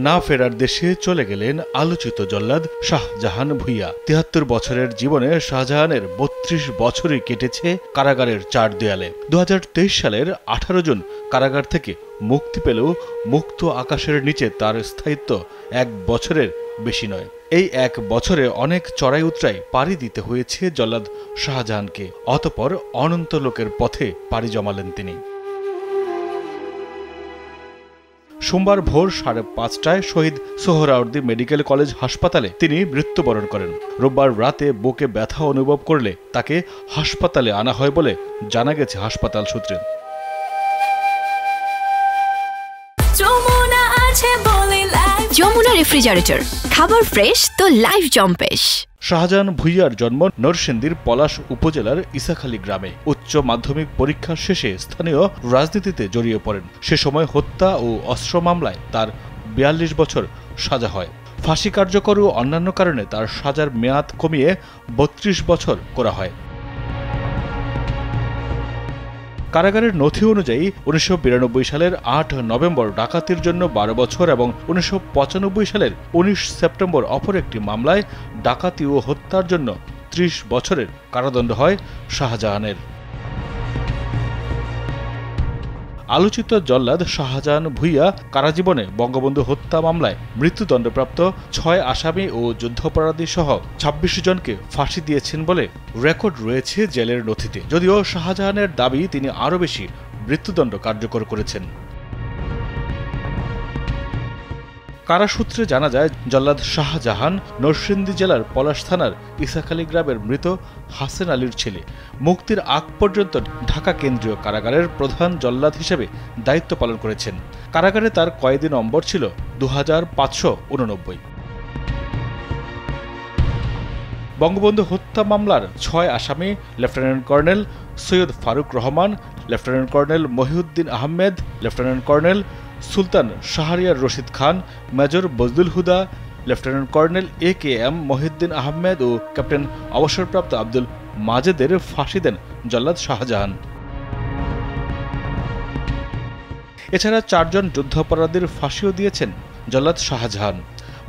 না ফেরার দেশে চলে গেলেন আলোচিত জল্লাদ শাহজাহান ভূঁইয়া। ৭৩ বছরের জীবনে শাহজাহানের ৩২ বছরই কেটেছে কারাগারের চার দেয়ালে। ২০২৩ সালের ১৮ জুন কারাগার থেকে মুক্তি পেলেও মুক্ত আকাশের নিচে তার স্থায়িত্ব ১ বছরের বেশি নয়। এই ১ বছরে অনেক চড়াই উতরাই পাড়ি দিতে হয়েছে জল্লাদ শাহজাহানকে। অতঃপর অনন্ত লোকের পথে পাড়ি জমালেন তিনি। সোমবার ভোর ৫:৩০টায় শহীদ সোহরাওয়ার্দী মেডিকেল কলেজ হাসপাতালে তিনি মৃত্যুবরণ করেন। রোববার রাতে বুকে ব্যথা অনুভব করলে তাকে হাসপাতালে আনা হয় বলে জানা গেছে হাসপাতাল সূত্রে। যমুনা রেফ্রিজারেটর, খাবার ফ্রেশ তো লাইফ জম্পেশ। শাহজাহান ভূঁইয়ার জন্ম নরসিংদীর পলাশ উপজেলার ইসাখালী গ্রামে। উচ্চ মাধ্যমিক পরীক্ষা শেষে স্থানীয় রাজনীতিতে জড়িয়ে পড়েন। সে সময় হত্যা ও অস্ত্র মামলায় তার ৪২ বছর সাজা হয়। ফাঁসি কার্যকর ও অন্যান্য কারণে তার সাজার মেয়াদ কমিয়ে ৩২ বছর করা হয়। কারাগারের নথি অনুযায়ী ১৯৯২ সালের ৮ নভেম্বর ডাকাতির জন্য ১২ বছর এবং ১৯৯৫ সালের ১৯ সেপ্টেম্বর অপর একটি মামলায় ডাকাতি ও হত্যার জন্য ৩০ বছরের কারাদণ্ড হয় শাহজাহানের। আলোচিত জল্লাদ শাহজাহান ভূঁইয়া কারাজীবনে বঙ্গবন্ধু হত্যা মামলায় মৃত্যুদণ্ডপ্রাপ্ত ৬ আসামি ও যুদ্ধাপরাধী সহ ২৬ জনকে ফাঁসি দিয়েছেন বলে রেকর্ড রয়েছে জেলের নথিতে। যদিও শাহজাহানের দাবি তিনি আরও বেশি মৃত্যুদণ্ড কার্যকর করেছেন। কারাসূত্রে জানা যায়, জল্লাদ শাহজাহান নরসিংদী জেলার পলাশ থানার ইসাখালী গ্রামের মৃত হাসেন আলীর ছেলে। মুক্তির আগ পর্যন্ত ঢাকা কেন্দ্রীয় কারাগারের প্রধান জল্লাদ হিসেবে দায়িত্ব পালন করেছেন। কারাগারে তার কয়েদি নম্বর ছিল ২৫৮৯। বঙ্গবন্ধু হত্যা মামলার ৬ আসামি lieutenant colonel Syed Farook Rahman, lieutenant colonel Mohiuddin Ahmed, lieutenant colonel Sultan Shahriar Rashid Khan, major Bazlul Huda, lieutenant colonel AKM Mohiuddin Ahmed ও ক্যাপ্টেন অবসরপ্রাপ্ত আব্দুল মাজেদের ফাঁসি দেন জল্লাদ শাহজাহান। এছাড়া ৪ জন যুদ্ধাপরাধীর ফাঁসিও দিয়েছেন জল্লাদ শাহজাহান।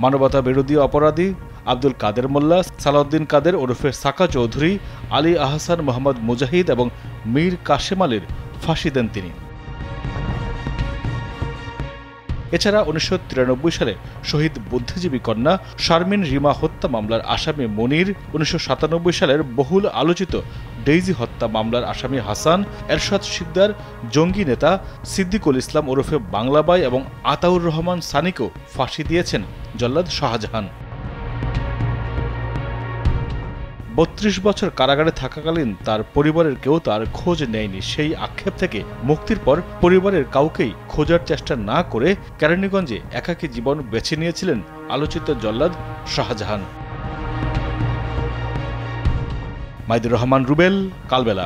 মানবতা বিরোধী অপরাধী আব্দুল কাদের মোল্লা, সালাউদ্দিন কাদের ওরফে সাকা চৌধুরী, আলী আহসান, মোহাম্মদ মুজাহিদ এবং মীর কাশেম আলীর ফাঁসি দেন তিনি। এছাড়া ১৯৯৩ সালে শহীদ বুদ্ধিজীবী কন্যা শারমিন রিমা হত্যা মামলার আসামি মনির, ১৯৯৭ সালের বহুল আলোচিত ডেইজি হত্যা মামলার আসামি হাসান, এরশাদ শিকদার, জঙ্গি নেতা সিদ্দিকুল ইসলাম ওরফে বাংলাবাই এবং আতাউর রহমান সানিকেও ফাঁসি দিয়েছেন জল্লাদ শাহজাহান। ৩২ বছর কারাগারে থাকাকালীন তার পরিবারের কেউ তার খোঁজ নেয়নি। সেই আক্ষেপ থেকে মুক্তির পর পরিবারের কাউকেই খোঁজার চেষ্টা না করে কেরানীগঞ্জে একাকী জীবন বেছে নিয়েছিলেন আলোচিত জল্লাদ শাহজাহান। মাইদুর রহমান রুবেল, কালবেলা।